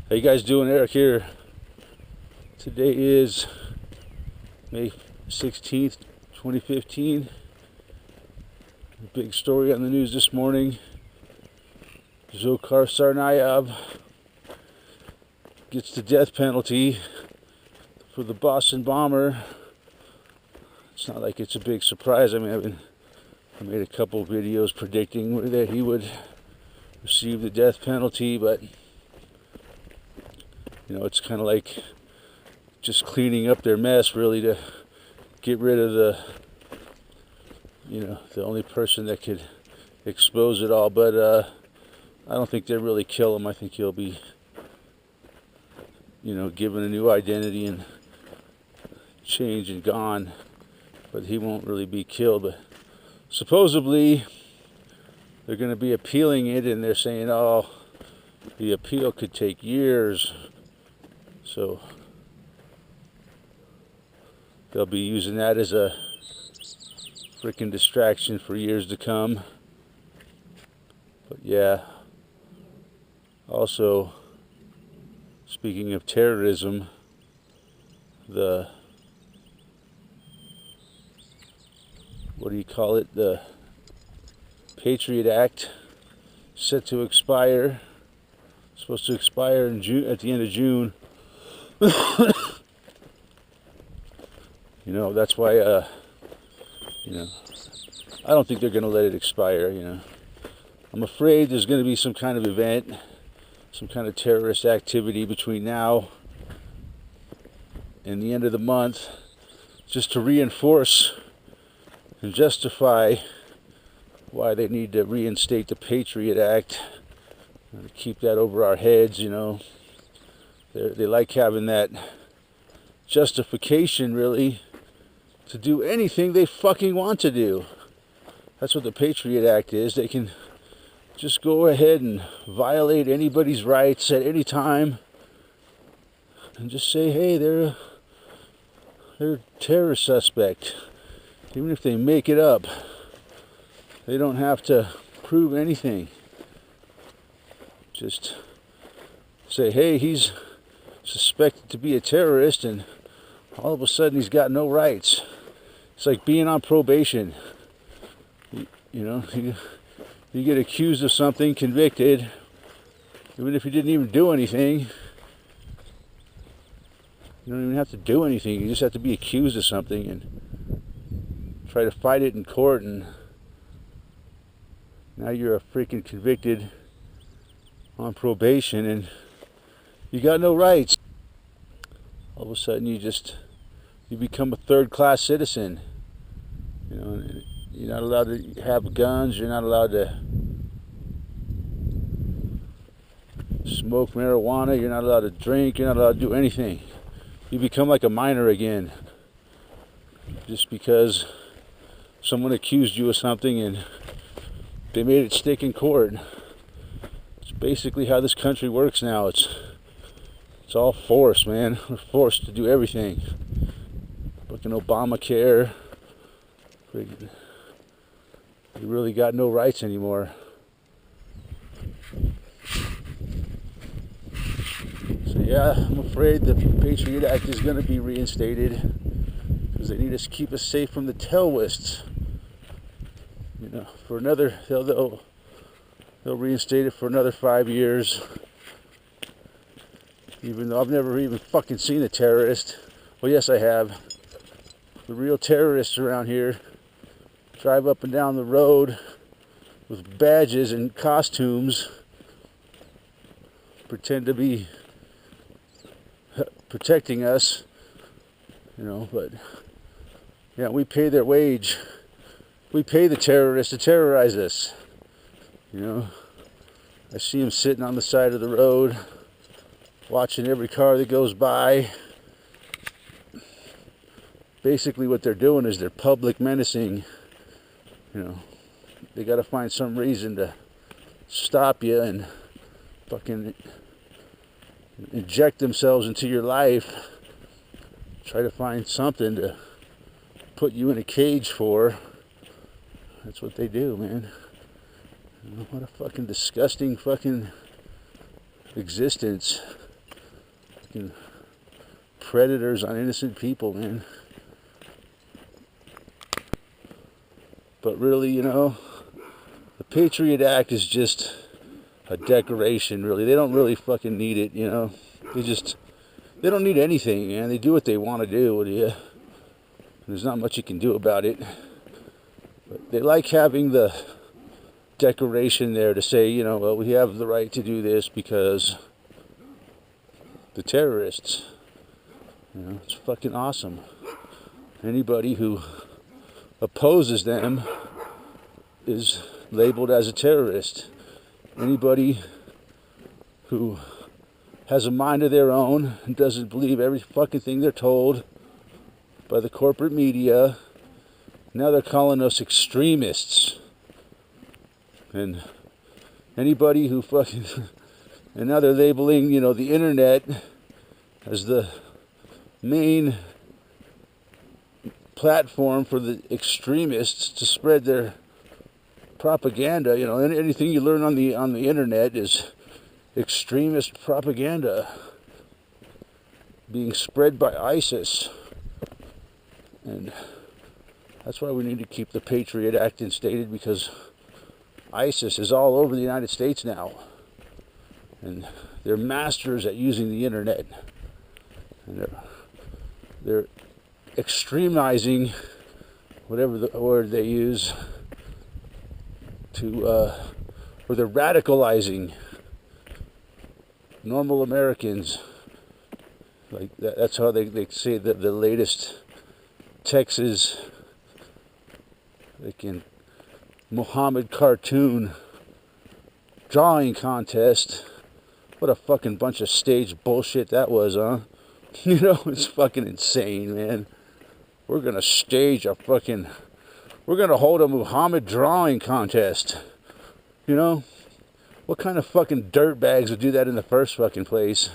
How you guys doing? Eric here. Today is May 16th, 2015. A big story on the news this morning. Dzhokhar Tsarnaev gets the death penalty for the Boston bomber. It's not like it's a big surprise. I mean, I made a couple videos predicting that he would receive the death penalty, but it's kind of like just cleaning up their mess, really, to get rid of the only person that could expose it all. But I don't think they'll really kill him. I think he'll be, given a new identity and changed and gone. But he won't really be killed. But supposedly they're going to be appealing it, and they're saying, oh, the appeal could take years. So they'll be using that as a freaking distraction for years to come. But yeah, also, speaking of terrorism, the the Patriot Act set to expire. Supposed to expire in June, at the end of June. That's why I don't think they're going to let it expire. I'm afraid there's going to be some kind of event, some kind of terrorist activity between now and the end of the month, just to reinforce and justify why they need to reinstate the Patriot Act and to keep that over our heads. They like having that justification, really, to do anything they fucking want to do. That's what the Patriot Act is. They can just go ahead and violate anybody's rights at any time and just say, hey, they're a terrorist suspect. Even if they make it up, they don't have to prove anything. Just say, hey, he's suspected to be a terrorist, and all of a sudden he's got no rights. It's like being on probation. You get accused of something, convicted, even if you didn't even do anything. You don't even have to do anything. You just have to be accused of something and try to fight it in court, and now you're a freaking convicted on probation and you got no rights. All of a sudden you become a third-class citizen. You're not allowed to have guns. You're not allowed to smoke marijuana. You're not allowed to drink. You're not allowed to do anything. You become like a minor again, just because someone accused you of something and they made it stick in court. It's basically how this country works now. It's all forced, man. We're forced to do everything. Fucking Obamacare. You really got no rights anymore. So yeah, I'm afraid the Patriot Act is going to be reinstated because they need us to keep us safe from the terrorists. For another, they'll reinstate it for another 5 years. Even though I've never even fucking seen a terrorist. Well, yes, I have. The real terrorists around here drive up and down the road with badges and costumes, pretend to be protecting us, but yeah, we pay their wage. We pay the terrorists to terrorize us. I see them sitting on the side of the road, watching every car that goes by. Basically what they're doing is they're public menacing. They got to find some reason to stop you and fucking inject themselves into your life. Try to find something to put you in a cage for. That's what they do, man. What a fucking disgusting fucking existence. Fucking predators on innocent people, man. But really, you know, the Patriot Act is just a decoration, really. They don't really fucking need it, you know. They don't need anything, man. They do what they want to do. Yeah. There's not much you can do about it. But they like having the decoration there to say, you know, well, we have the right to do this because the terrorists. You know, it's fucking awesome. Anybody who opposes them is labeled as a terrorist. Anybody who has a mind of their own and doesn't believe every fucking thing they're told by the corporate media, now they're calling us extremists. And anybody who fucking... And now they're labeling, you know, the internet as the main platform for the extremists to spread their propaganda. You know, anything you learn on the internet is extremist propaganda being spread by ISIS. And that's why we need to keep the Patriot Act instated, because ISIS is all over the United States now. And they're masters at using the internet. And they're extremizing, whatever the word they use, or they're radicalizing normal Americans. Like that's how they say that the latest Texas, like in Muhammad cartoon drawing contest. What a fucking bunch of staged bullshit that was, huh? You know, it's fucking insane, man. We're gonna hold a Muhammad drawing contest. You know? What kind of fucking dirtbags would do that in the first fucking place?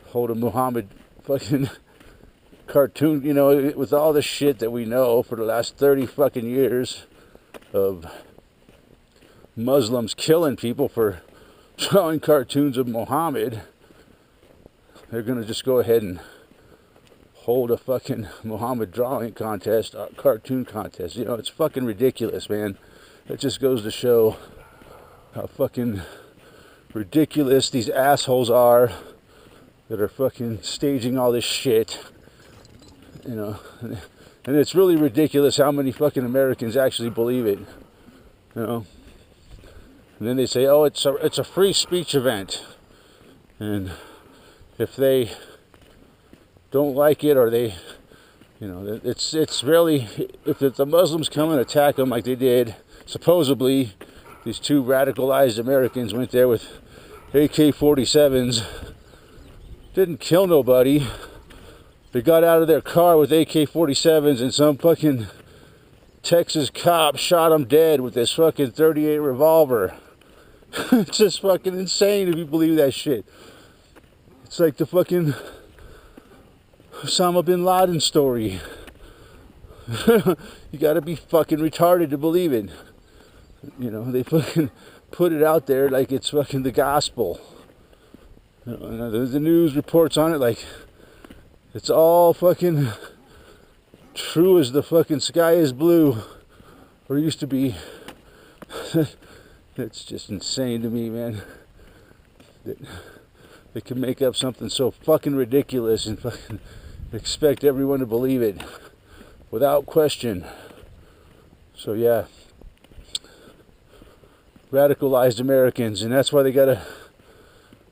Hold a Muhammad fucking cartoon, you know, with all the shit that we know for the last 30 fucking years of Muslims killing people for drawing cartoons of Muhammad. They're gonna just go ahead and hold a fucking Muhammad drawing contest, cartoon contest. You know, it's fucking ridiculous, man. It just goes to show how fucking ridiculous these assholes are that are fucking staging all this shit. You know, and it's really ridiculous how many fucking Americans actually believe it. You know, and then they say, oh, it's a free speech event, and if they don't like it, or they, you know, it's really, if the Muslims come and attack them like they did, supposedly, these two radicalized Americans went there with AK-47s, didn't kill nobody. They got out of their car with AK-47s, and some fucking Texas cop shot them dead with this fucking .38 revolver. It's just fucking insane if you believe that shit. It's like the fucking Osama bin Laden story. You gotta be fucking retarded to believe it. You know, they fucking put it out there like it's fucking the gospel. You know, the news reports on it like it's all fucking true as the fucking sky is blue, or used to be. It's just insane to me, man, that they can make up something so fucking ridiculous and fucking expect everyone to believe it without question. So yeah, radicalized Americans, and that's why they gotta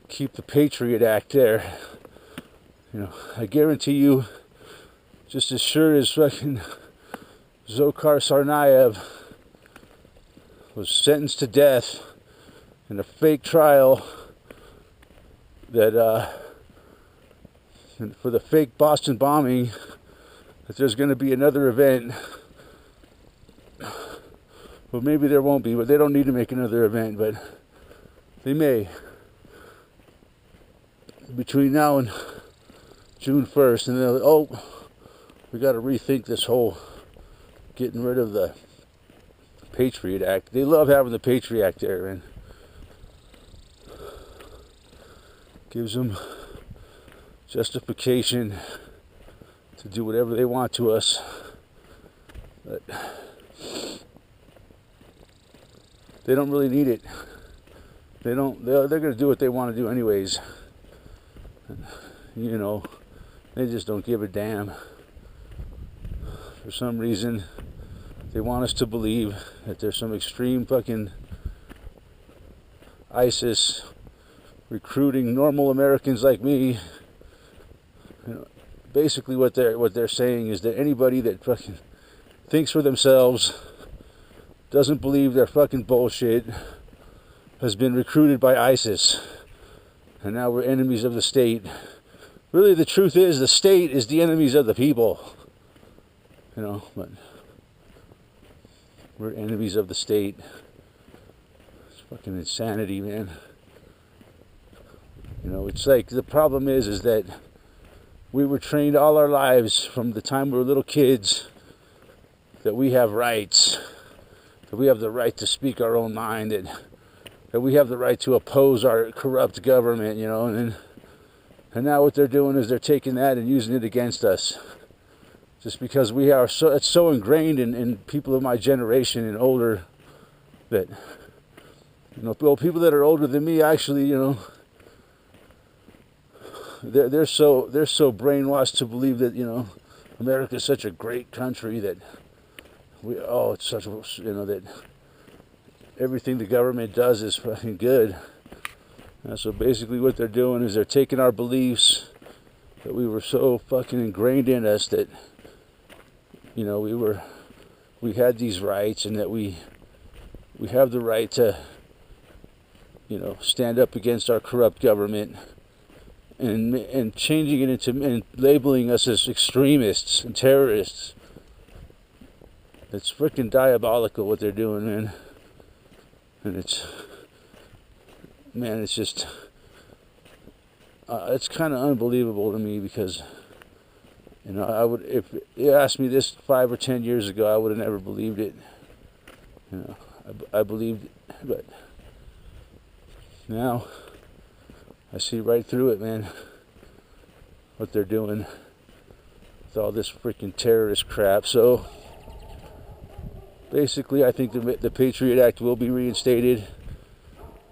keep the Patriot Act there. You know, I guarantee you, just as sure as fucking Dzhokhar Tsarnaev was sentenced to death in a fake trial, that for the fake Boston bombing, that there's going to be another event. Well, maybe there won't be, but they don't need to make another event, but they may. Between now and June 1st, and they'll, oh, we got to rethink this whole getting rid of the Patriot Act. They love having the Patriot Act there, and gives them justification to do whatever they want to us. But they don't really need it. They're going to do what they want to do anyways. You know, they just don't give a damn. For some reason, they want us to believe that there's some extreme fucking ISIS recruiting normal Americans like me. You know, basically what they're saying is that anybody that fucking thinks for themselves, doesn't believe their fucking bullshit, has been recruited by ISIS, and now we're enemies of the state. Really, the truth is the state is the enemies of the people. You know, but we're enemies of the state. It's fucking insanity, man. You know, it's like the problem is that we were trained all our lives from the time we were little kids that we have rights, that we have the right to speak our own mind, that we have the right to oppose our corrupt government, you know, and now what they're doing is they're taking that and using it against us. Just because we are it's so ingrained in people of my generation and older that, you know, well, people that are older than me actually, you know, they're so brainwashed to believe that, you know, America is such a great country that it's such, you know, that everything the government does is fucking good. So basically what they're doing is they're taking our beliefs that we were so fucking ingrained in us that, you know, we had these rights, and that we have the right to, you know, stand up against our corrupt government, and changing it into, and labeling us as extremists and terrorists. It's freaking diabolical what they're doing, man. And it's just, it's kind of unbelievable to me, because, you know, if you asked me this 5 or 10 years ago, I would have never believed it. You know, I believed it, but now I see right through it, man. What they're doing with all this freaking terrorist crap. So basically, I think the Patriot Act will be reinstated.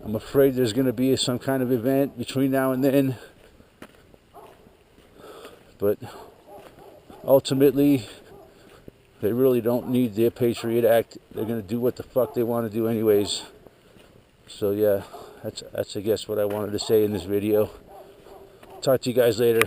I'm afraid there's going to be some kind of event between now and then. But ultimately, they really don't need the Patriot Act. They're going to do what the fuck they want to do anyways. So yeah, that's I guess what I wanted to say in this video. Talk to you guys later.